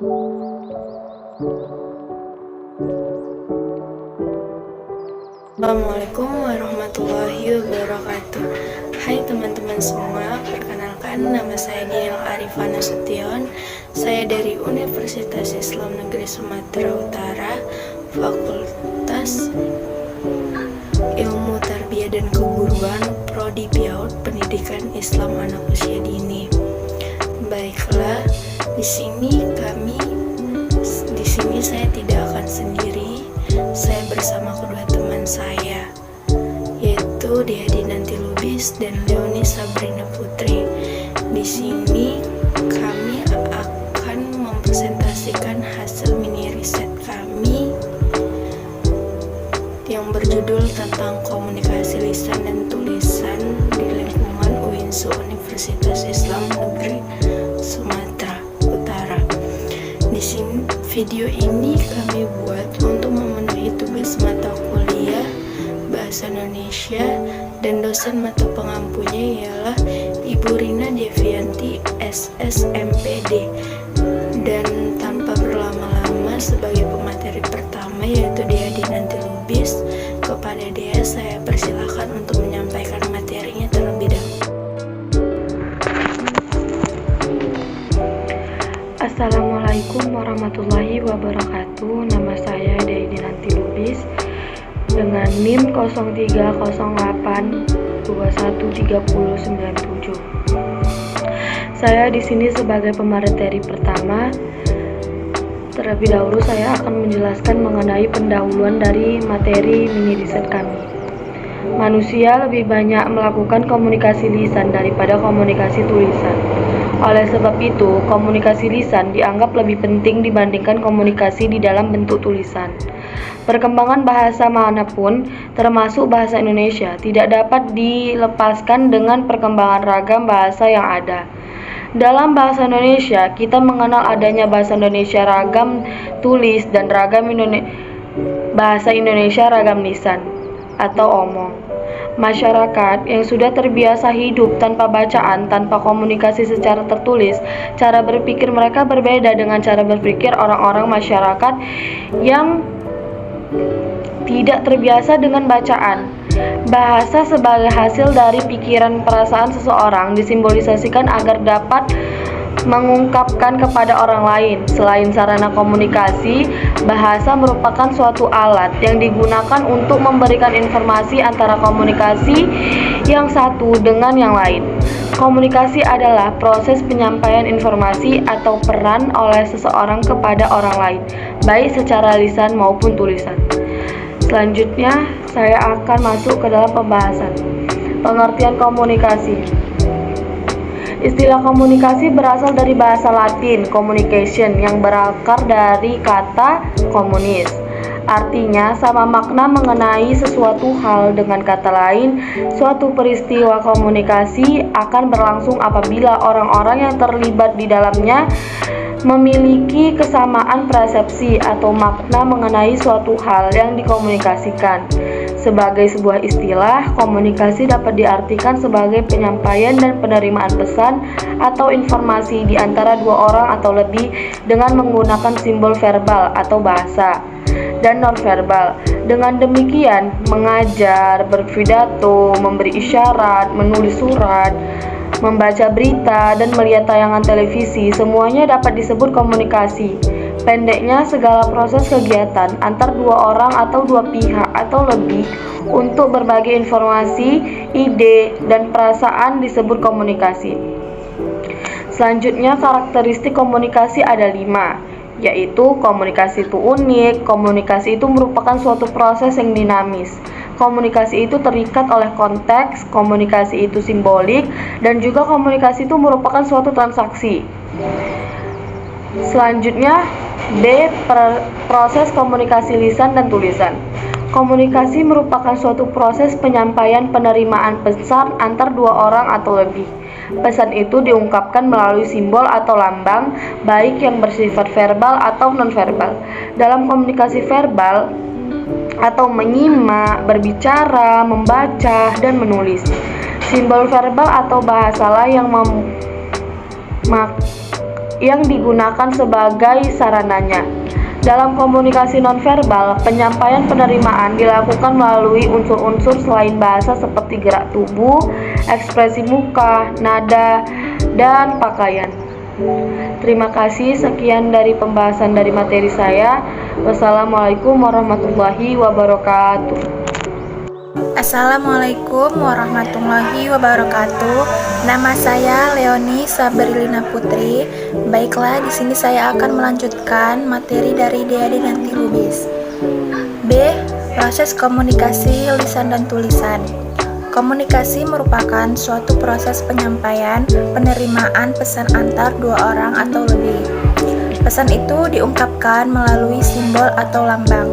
Assalamualaikum warahmatullahi wabarakatuh. Hai teman-teman semua, perkenalkan nama saya Diel Arifah Nasution. Saya dari Universitas Islam Negeri Sumatera Utara, Fakultas Ilmu Tarbiyah dan Keguruan, Prodi PIAUD, Pendidikan Islam Anak Usia Dini. Baiklah, di sini saya tidak akan sendiri. Saya bersama kedua teman saya, yaitu Diadi Nanti Lubis dan Leoni Sabrina Putri. Di sini kami akan mempresentasikan hasil mini riset kami yang berjudul tentang komunikasi lisan dan tulisan di lingkungan UINSU Universitas Islam Negeri Sumatera Utara. Di sini video ini kami buat untuk memenuhi tugas mata kuliah Bahasa Indonesia, dan dosen mata pengampunya ialah Ibu Rina Devianti SSMPD. Dan tanpa berlama-lama, sebagai pemateri pertama yaitu Diadi Nanti Lubis, kepada dia saya persilakan untuk menyampaikan materinya terlebih dahulu. Assalamualaikum warahmatullahi wabarakatuh. Nama saya Diadi Nanti Lubis dengan NIM 0308213097. Saya di sini sebagai pemateri pertama. Terlebih dahulu saya akan menjelaskan mengenai pendahuluan dari materi mini riset kami. Manusia lebih banyak melakukan komunikasi lisan daripada komunikasi tulisan. Oleh sebab itu, komunikasi lisan dianggap lebih penting dibandingkan komunikasi di dalam bentuk tulisan. Perkembangan bahasa manapun, termasuk bahasa Indonesia, tidak dapat dilepaskan dengan perkembangan ragam bahasa yang ada. Dalam bahasa Indonesia, kita mengenal adanya bahasa Indonesia ragam tulis dan bahasa Indonesia ragam lisan atau omong. Masyarakat yang sudah terbiasa hidup tanpa bacaan, tanpa komunikasi secara tertulis, cara berpikir mereka berbeda dengan cara berpikir orang-orang masyarakat yang tidak terbiasa dengan bacaan. Bahasa sebagai hasil dari pikiran perasaan seseorang disimbolisasikan agar dapat mengungkapkan kepada orang lain. Selain sarana komunikasi, bahasa merupakan suatu alat yang digunakan untuk memberikan informasi antara komunikasi yang satu dengan yang lain. Komunikasi adalah proses penyampaian informasi atau peran oleh seseorang kepada orang lain, baik secara lisan maupun tulisan. Selanjutnya, saya akan masuk ke dalam pembahasan. Pengertian komunikasi. Istilah komunikasi berasal dari bahasa Latin communication yang berakar dari kata communis. Artinya sama makna mengenai sesuatu hal. Dengan kata lain, suatu peristiwa komunikasi akan berlangsung apabila orang-orang yang terlibat di dalamnya memiliki kesamaan persepsi atau makna mengenai suatu hal yang dikomunikasikan. Sebagai sebuah istilah, komunikasi dapat diartikan sebagai penyampaian dan penerimaan pesan atau informasi di antara dua orang atau lebih dengan menggunakan simbol verbal atau bahasa dan nonverbal. Dengan demikian, mengajar, berpidato, memberi isyarat, menulis surat, membaca berita, dan melihat tayangan televisi, semuanya dapat disebut komunikasi. Pendeknya, segala proses kegiatan antar dua orang atau dua pihak atau lebih untuk berbagi informasi, ide, dan perasaan disebut komunikasi. Selanjutnya, karakteristik komunikasi ada 5, yaitu komunikasi itu unik, komunikasi itu merupakan suatu proses yang dinamis, komunikasi itu terikat oleh konteks, komunikasi itu simbolik, dan juga komunikasi itu merupakan suatu transaksi. Selanjutnya, B. Proses komunikasi lisan dan tulisan. Komunikasi merupakan suatu proses penyampaian penerimaan pesan antar dua orang atau lebih. Pesan itu diungkapkan melalui simbol atau lambang, baik yang bersifat verbal atau nonverbal. Dalam komunikasi verbal atau menyimak, berbicara, membaca, dan menulis. Simbol verbal atau bahasalah yang yang digunakan sebagai sarananya. Dalam komunikasi nonverbal, penyampaian penerimaan dilakukan melalui unsur-unsur selain bahasa seperti gerak tubuh, ekspresi muka, nada, dan pakaian. Terima kasih, sekian dari pembahasan dari materi saya. Wassalamualaikum warahmatullahi wabarakatuh. Assalamualaikum warahmatullahi wabarakatuh. Nama saya Leoni Sabrilina Putri. Baiklah, di sini saya akan melanjutkan materi dari DAD Nanti Lubis. B. Proses komunikasi lisan dan tulisan. Komunikasi merupakan suatu proses penyampaian, penerimaan pesan antar dua orang atau lebih. Pesan itu diungkapkan melalui simbol atau lambang,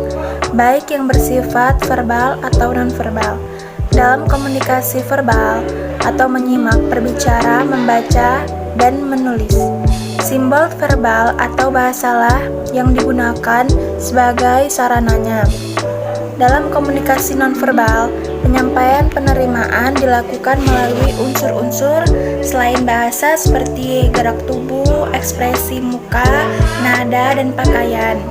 baik yang bersifat verbal atau non-verbal. Dalam komunikasi verbal atau menyimak, berbicara, membaca, dan menulis, simbol verbal atau bahasalah yang digunakan sebagai sarananya. Dalam komunikasi non-verbal, penyampaian penerimaan dilakukan melalui unsur-unsur selain bahasa seperti gerak tubuh, ekspresi muka, nada, dan pakaian.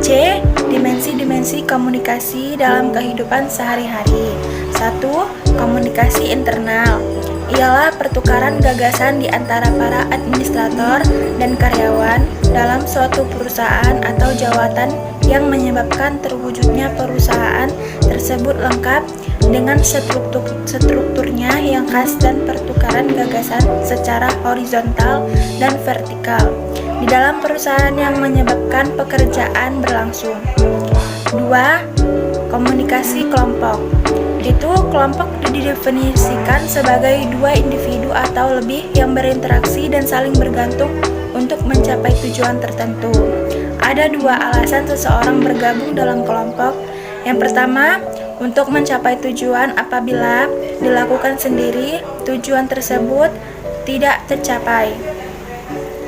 C. Dimensi-dimensi komunikasi dalam kehidupan sehari-hari. 1. Komunikasi internal ialah pertukaran gagasan di antara para administrator dan karyawan dalam suatu perusahaan atau jawatan yang menyebabkan terwujudnya perusahaan tersebut lengkap dengan strukturnya yang khas dan pertukaran gagasan secara horizontal dan vertikal di dalam perusahaan yang menyebabkan pekerjaan berlangsung. 2. Komunikasi kelompok. Itu kelompok didefinisikan sebagai dua individu atau lebih yang berinteraksi dan saling bergantung untuk mencapai tujuan tertentu. Ada dua alasan seseorang bergabung dalam kelompok. Yang pertama, untuk mencapai tujuan. Apabila dilakukan sendiri, tujuan tersebut tidak tercapai.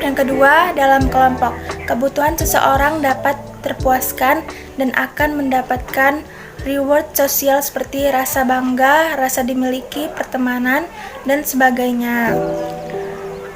Yang kedua, dalam kelompok, kebutuhan seseorang dapat terpuaskan dan akan mendapatkan reward sosial seperti rasa bangga, rasa dimiliki, pertemanan, dan sebagainya.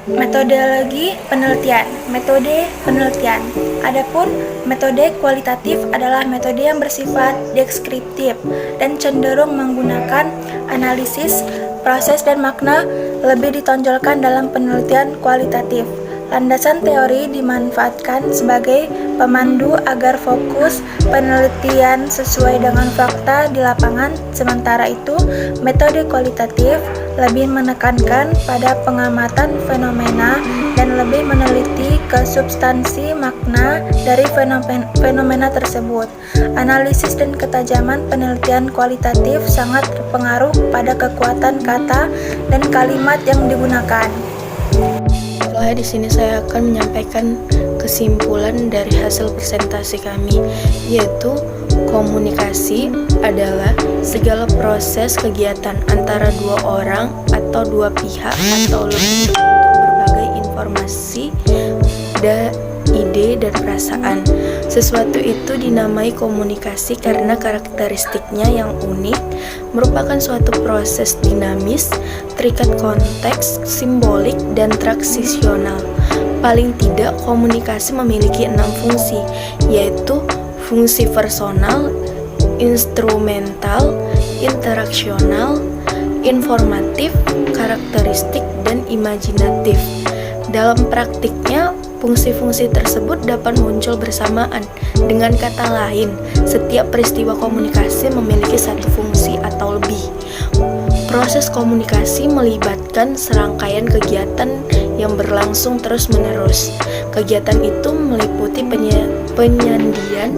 Metodologi penelitian. Metode penelitian. Adapun metode kualitatif adalah metode yang bersifat deskriptif dan cenderung menggunakan analisis, proses, dan makna, lebih ditonjolkan dalam penelitian kualitatif. Landasan teori dimanfaatkan sebagai pemandu agar fokus penelitian sesuai dengan fakta di lapangan. Sementara itu, metode kualitatif lebih menekankan pada pengamatan fenomena dan lebih meneliti ke substansi makna dari fenomena tersebut. Analisis dan ketajaman penelitian kualitatif sangat berpengaruh pada kekuatan kata dan kalimat yang digunakan. Di sini saya akan menyampaikan kesimpulan dari hasil presentasi kami, yaitu komunikasi adalah segala proses kegiatan antara dua orang atau dua pihak atau lebih untuk berbagai informasi, ide, dan perasaan. Sesuatu itu dinamai komunikasi karena karakteristiknya yang unik, merupakan suatu proses dinamis, terikat konteks, simbolik, dan transisional. Paling tidak, komunikasi memiliki 6 fungsi, yaitu fungsi personal, instrumental, interaksional, informatif, karakteristik, dan imajinatif. Dalam praktiknya, fungsi-fungsi tersebut dapat muncul bersamaan. Dengan kata lain, setiap peristiwa komunikasi memiliki satu fungsi atau lebih. Proses komunikasi melibatkan serangkaian kegiatan yang berlangsung terus-menerus. Kegiatan itu meliputi penyandian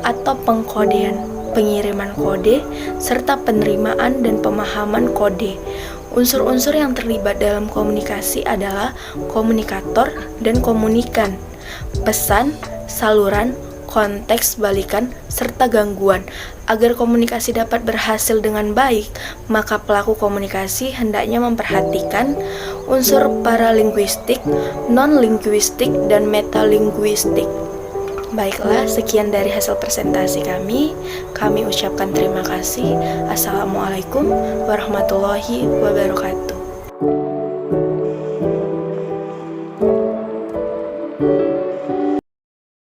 atau pengkodean, pengiriman kode, serta penerimaan dan pemahaman kode. Unsur-unsur yang terlibat dalam komunikasi adalah komunikator dan komunikan, pesan, saluran, konteks balikan, serta gangguan. Agar komunikasi dapat berhasil dengan baik, maka pelaku komunikasi hendaknya memperhatikan unsur paralinguistik, non-linguistik, dan metalinguistik. Baiklah, sekian dari hasil presentasi kami. Kami ucapkan terima kasih. Assalamualaikum warahmatullahi wabarakatuh. wabarakatuh.